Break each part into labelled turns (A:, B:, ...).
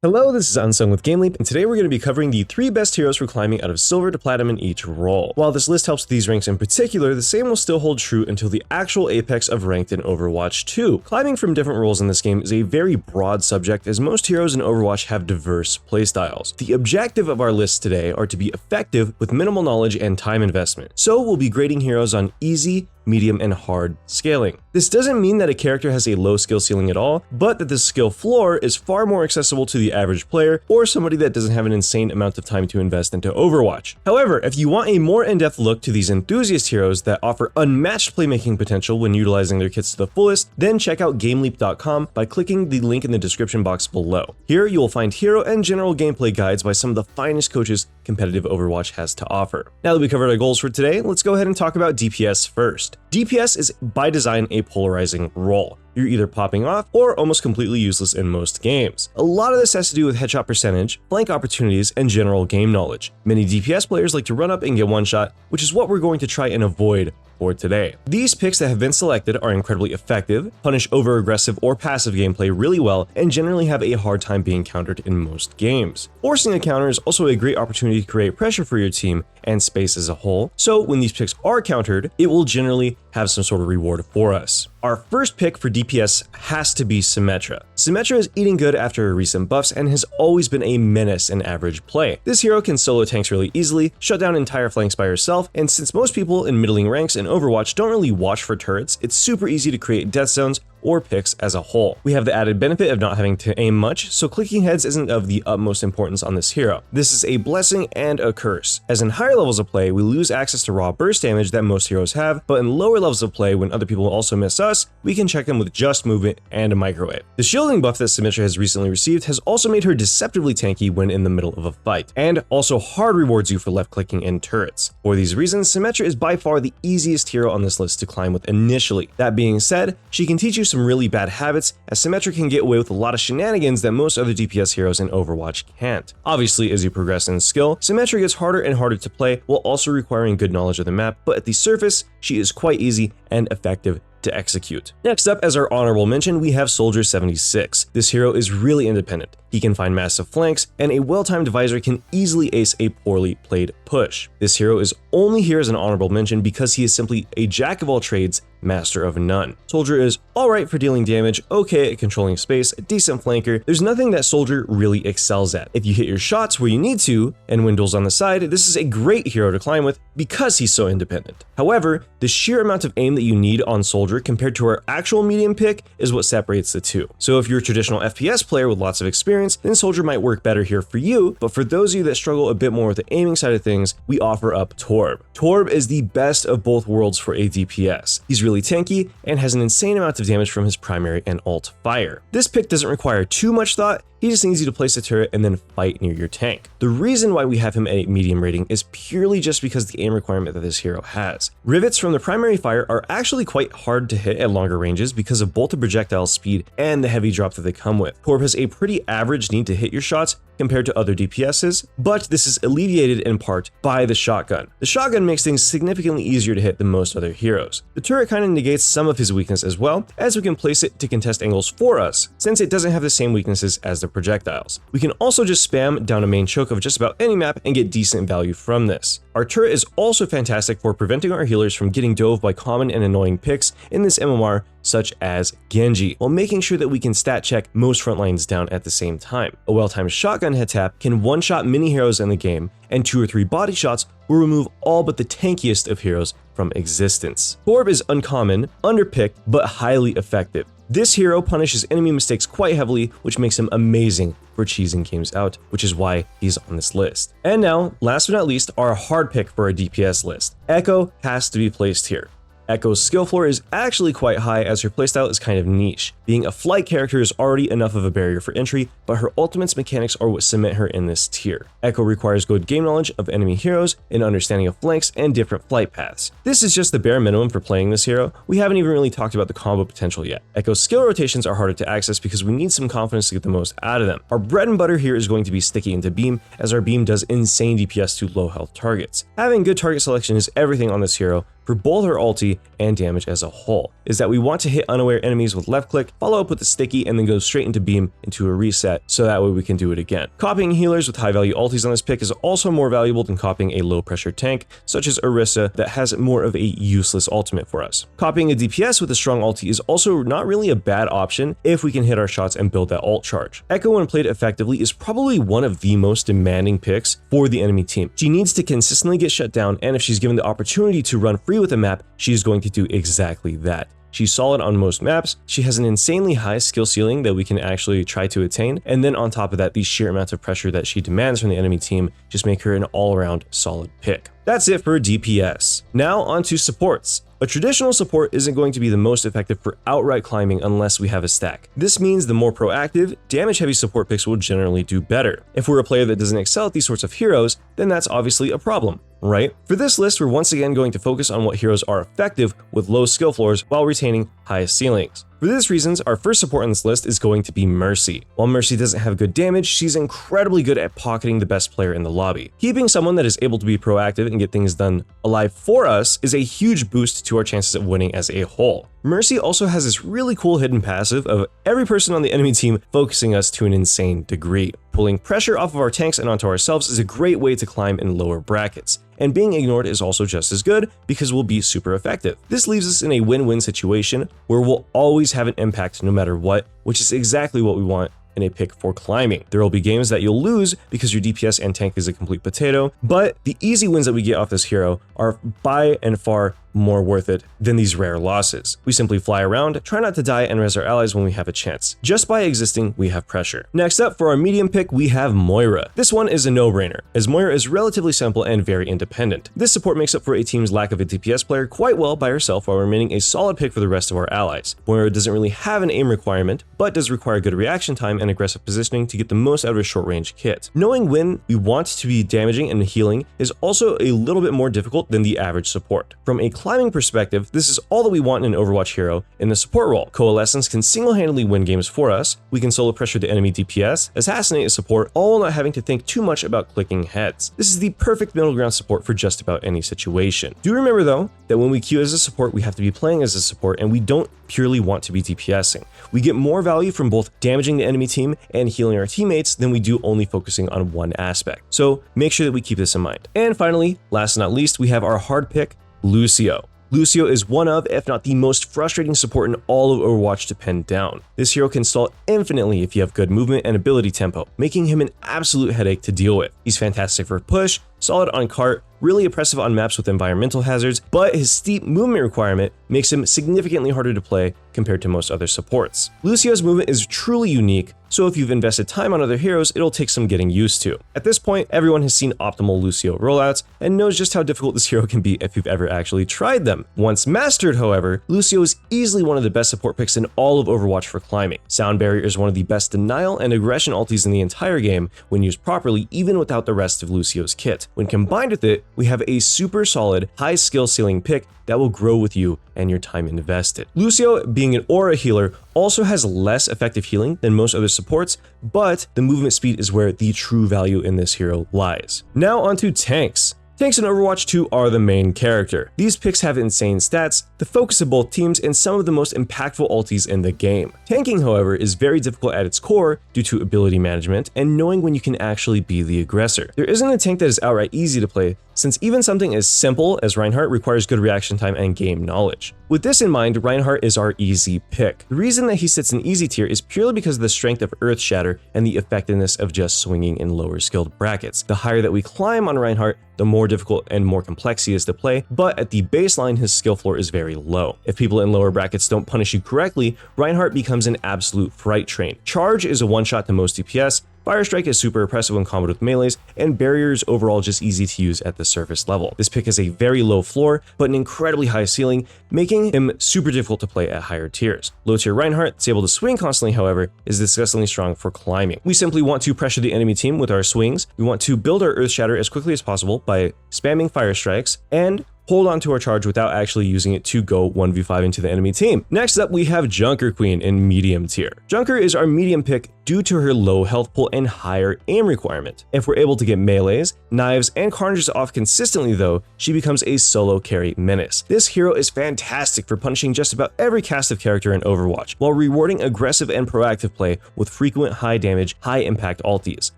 A: Hello, this is Unsung with GameLeap, and today we're going to be covering the 3 best heroes for climbing out of Silver to Platinum in each role. While this list helps with these ranks in particular, the same will still hold true until the actual apex of ranked in Overwatch 2. Climbing from different roles in this game is a very broad subject, as most heroes in Overwatch have diverse playstyles. The objective of our list today are to be effective with minimal knowledge and time investment, so we'll be grading heroes on easy, medium, and hard scaling. This doesn't mean that a character has a low skill ceiling at all, but that the skill floor is far more accessible to the average player or somebody that doesn't have an insane amount of time to invest into Overwatch. However, if you want a more in-depth look to these enthusiast heroes that offer unmatched playmaking potential when utilizing their kits to the fullest, then check out GameLeap.com by clicking the link in the description box below. Here you will find hero and general gameplay guides by some of the finest coaches competitive Overwatch has to offer. Now that we covered our goals for today, let's go ahead and talk about DPS first. DPS is by design a polarizing role. You're either popping off or almost completely useless in most games. A lot of this has to do with headshot percentage, flank opportunities, and general game knowledge. Many DPS players like to run up and get one shot, which is what we're going to try and avoid for today. These picks that have been selected are incredibly effective, punish over-aggressive or passive gameplay really well, and generally have a hard time being countered in most games. Forcing a counter is also a great opportunity to create pressure for your team and space as a whole, so when these picks are countered, it will generally have some sort of reward for us. Our first pick for DPS has to be Symmetra. Symmetra is eating good after recent buffs and has always been a menace in average play. This hero can solo tanks really easily, shut down entire flanks by herself, and since most people in middling ranks in Overwatch don't really watch for turrets, it's super easy to create death zones or picks as a whole. We have the added benefit of not having to aim much, so clicking heads isn't of the utmost importance on this hero. This is a blessing and a curse, as in higher levels of play, we lose access to raw burst damage that most heroes have, but in lower levels of play, when other people also miss us, we can check them with just movement and a microwave. The shielding buff that Symmetra has recently received has also made her deceptively tanky when in the middle of a fight, and also hard rewards you for left clicking in turrets. For these reasons, Symmetra is by far the easiest hero on this list to climb with initially. That being said, she can teach you some really bad habits, as Symmetra can get away with a lot of shenanigans that most other DPS heroes in Overwatch can't. Obviously, as you progress in skill, Symmetra gets harder and harder to play while also requiring good knowledge of the map, but at the surface, she is quite easy and effective to execute. Next up, as our honorable mention, we have Soldier 76. This hero is really independent. He can find massive flanks, and a well-timed visor can easily ace a poorly played push. This hero is only here as an honorable mention because he is simply a jack of all trades, master of none. Soldier is alright for dealing damage, okay at controlling space, a decent flanker. There's nothing that Soldier really excels at. If you hit your shots where you need to, and when duels on the side, this is a great hero to climb with because he's so independent. However, the sheer amount of aim that you need on Soldier compared to our actual medium pick is what separates the two. So if you're a traditional FPS player with lots of experience, then Soldier might work better here for you, but for those of you that struggle a bit more with the aiming side of things, we offer up Torb. Torb is the best of both worlds for a DPS. He's really tanky and has an insane amount of damage from his primary and alt fire. This pick doesn't require too much thought. He just needs you to place a turret and then fight near your tank. The reason why we have him at a medium rating is purely just because the aim requirement that this hero has. Rivets from the primary fire are actually quite hard to hit at longer ranges because of both the projectile speed and the heavy drop that they come with. Torb has a pretty average need to hit your shots compared to other DPSs, but this is alleviated in part by the shotgun. The shotgun makes things significantly easier to hit than most other heroes. The turret kind of negates some of his weakness as well, as we can place it to contest angles for us, since it doesn't have the same weaknesses as the projectiles. We can also just spam down a main choke of just about any map and get decent value from this. Our turret is also fantastic for preventing our healers from getting dove by common and annoying picks in this MMR, such as Genji, while making sure that we can stat check most front lines down at the same time. A well-timed shotgun head tap can one-shot many heroes in the game, and 2 or 3 body shots will remove all but the tankiest of heroes from existence. Torb is uncommon, underpicked, but highly effective. This hero punishes enemy mistakes quite heavily, which makes him amazing for cheesing games out, which is why he's on this list. And now, last but not least, our hard pick for our DPS list. Echo has to be placed here. Echo's skill floor is actually quite high, as her playstyle is kind of niche. Being a flight character is already enough of a barrier for entry, but her ultimate's mechanics are what cement her in this tier. Echo requires good game knowledge of enemy heroes, an understanding of flanks, and different flight paths. This is just the bare minimum for playing this hero. We haven't even really talked about the combo potential yet. Echo's skill rotations are harder to access because we need some confidence to get the most out of them. Our bread and butter here is going to be sticky into beam, as our beam does insane DPS to low health targets. Having good target selection is everything on this hero, for both her ulti and damage as a whole, is that we want to hit unaware enemies with left click, follow up with the sticky, and then go straight into beam into a reset, so that way we can do it again. Copying healers with high value ultis on this pick is also more valuable than copying a low pressure tank, such as Orisa, that has more of a useless ultimate for us. Copying a DPS with a strong ulti is also not really a bad option if we can hit our shots and build that ult charge. Echo, when played effectively, is probably one of the most demanding picks for the enemy team. She needs to consistently get shut down, and if she's given the opportunity to run free with a map, she's going to do exactly that. She's solid on most maps, she has an insanely high skill ceiling that we can actually try to attain, and then on top of that, the sheer amount of pressure that she demands from the enemy team just make her an all-around solid pick. That's it for DPS. Now onto supports. A traditional support isn't going to be the most effective for outright climbing unless we have a stack. This means the more proactive, damage-heavy support picks will generally do better. If we're a player that doesn't excel at these sorts of heroes, then that's obviously a problem, right? For this list, we're once again going to focus on what heroes are effective with low skill floors while retaining high ceilings. For these reasons, our first support on this list is going to be Mercy. While Mercy doesn't have good damage, she's incredibly good at pocketing the best player in the lobby. Keeping someone that is able to be proactive and get things done alive for us is a huge boost to our chances of winning as a whole. Mercy also has this really cool hidden passive of every person on the enemy team focusing us to an insane degree. Pulling pressure off of our tanks and onto ourselves is a great way to climb in lower brackets, and being ignored is also just as good because we'll be super effective. This leaves us in a win-win situation where we'll always have an impact no matter what, which is exactly what we want in a pick for climbing. There will be games that you'll lose because your DPS and tank is a complete potato, but the easy wins that we get off this hero are by and far more worth it than these rare losses. We simply fly around, try not to die, and res our allies when we have a chance. Just by existing, we have pressure. Next up, for our medium pick, we have Moira. This one is a no-brainer, as Moira is relatively simple and very independent. This support makes up for a team's lack of a DPS player quite well by herself while remaining a solid pick for the rest of our allies. Moira doesn't really have an aim requirement, but does require good reaction time and aggressive positioning to get the most out of a short-range kit. Knowing when we want to be damaging and healing is also a little bit more difficult than the average support. From a climbing perspective, this is all that we want in an Overwatch hero in the support role. Coalescence can single-handedly win games for us, we can solo pressure the enemy DPS, assassinate a support, all while not having to think too much about clicking heads. This is the perfect middle ground support for just about any situation. Do remember though, that when we queue as a support, we have to be playing as a support and we don't purely want to be DPSing. We get more value from both damaging the enemy team and healing our teammates than we do only focusing on one aspect. So make sure that we keep this in mind. And finally, last but not least, we have our hard pick, Lucio. Lucio is one of, if not the most frustrating support in all of Overwatch to pen down. This hero can stall infinitely if you have good movement and ability tempo, making him an absolute headache to deal with. He's fantastic for push, solid on cart, really oppressive on maps with environmental hazards, but his steep movement requirement makes him significantly harder to play compared to most other supports. Lucio's movement is truly unique, so if you've invested time on other heroes, it'll take some getting used to. At this point, everyone has seen optimal Lucio rollouts and knows just how difficult this hero can be if you've ever actually tried them. Once mastered, however, Lucio is easily one of the best support picks in all of Overwatch for climbing. Sound Barrier is one of the best denial and aggression ultis in the entire game when used properly, even without the rest of Lucio's kit. When combined with it, we have a super solid, high skill ceiling pick that will grow with you and your time invested. Lucio, being an aura healer, also has less effective healing than most other supports, but the movement speed is where the true value in this hero lies. Now onto tanks. Tanks in Overwatch 2 are the main character. These picks have insane stats, the focus of both teams, and some of the most impactful ultis in the game. Tanking, however, is very difficult at its core due to ability management and knowing when you can actually be the aggressor. There isn't a tank that is outright easy to play, since even something as simple as Reinhardt requires good reaction time and game knowledge. With this in mind, Reinhardt is our easy pick. The reason that he sits in easy tier is purely because of the strength of Earth Shatter and the effectiveness of just swinging in lower skilled brackets. The higher that we climb on Reinhardt, the more difficult and more complex he is to play, but at the baseline, his skill floor is very low. If people in lower brackets don't punish you correctly, Reinhardt becomes an absolute fright train. Charge is a one-shot to most DPS, Fire Strike is super oppressive when comboed with melees, and Barrier is overall just easy to use at the surface level. This pick has a very low floor, but an incredibly high ceiling, making him super difficult to play at higher tiers. Low tier Reinhardt, that's able to swing constantly, however, is disgustingly strong for climbing. We simply want to pressure the enemy team with our swings, we want to build our Earth Shatter as quickly as possible by spamming Fire Strikes, and hold on to our charge without actually using it to go 1v5 into the enemy team. Next up, we have Junker Queen in medium tier. Junker is our medium pick due to her low health pool and higher aim requirement. If we're able to get melees, knives, and carnages off consistently though, she becomes a solo carry menace. This hero is fantastic for punishing just about every cast of character in Overwatch, while rewarding aggressive and proactive play with frequent high damage, high impact ultis.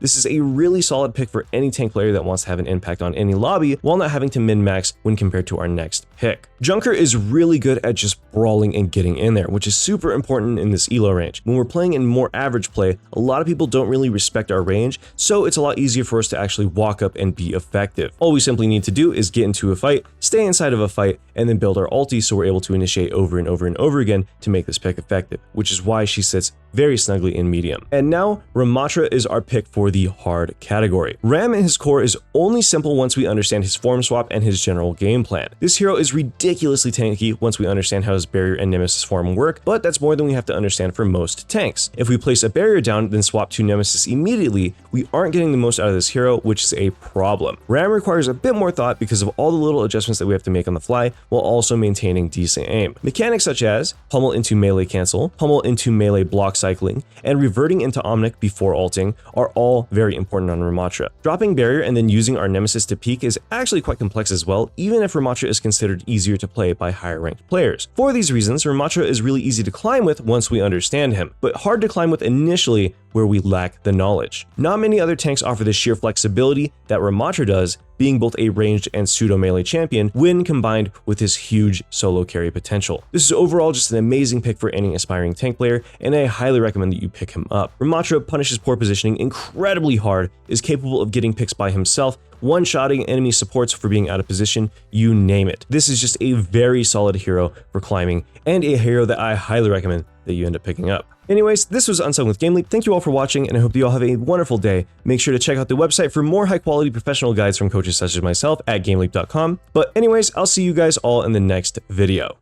A: This is a really solid pick for any tank player that wants to have an impact on any lobby while not having to min-max when compared to our next pick. Junker is really good at just brawling and getting in there, which is super important in this elo range. When we're playing in more average play, a lot of people don't really respect our range, so it's a lot easier for us to actually walk up and be effective. All we simply need to do is get into a fight, stay inside of a fight, and then build our ulti so we're able to initiate over and over and over again to make this pick effective, which is why she sits very snugly in medium. And now, Ramatra is our pick for the hard category. Ram in his core is only simple once we understand his form swap and his general game plan. This hero is ridiculously tanky once we understand how his barrier and nemesis form work, but that's more than we have to understand for most tanks. If we place a barrier down, then swap to nemesis immediately, we aren't getting the most out of this hero, which is a problem. Ram requires a bit more thought because of all the little adjustments that we have to make on the fly, while also maintaining decent aim. Mechanics such as pummel into melee cancel, pummel into melee block cycling, and reverting into Omnic before ulting are all very important on Ramatra. Dropping barrier and then using our nemesis to peek is actually quite complex as well, even if Ramatra is considered easier to play by higher ranked players. For these reasons, Ramatra is really easy to climb with once we understand him, but hard to climb with initially where we lack the knowledge. Not many other tanks offer the sheer flexibility that Ramatra does, being both a ranged and pseudo-melee champion when combined with his huge solo carry potential. This is overall just an amazing pick for any aspiring tank player, and I highly recommend that you pick him up. Ramatra punishes poor positioning incredibly hard, is capable of getting picks by himself, one-shotting enemy supports for being out of position, you name it. This is just a very solid hero for climbing, and a hero that I highly recommend that you end up picking up. Anyways, this was Unsung with GameLeap. Thank you all for watching, and I hope that you all have a wonderful day. Make sure to check out the website for more high-quality professional guides from coaches such as myself at GameLeap.com. But anyways, I'll see you guys all in the next video.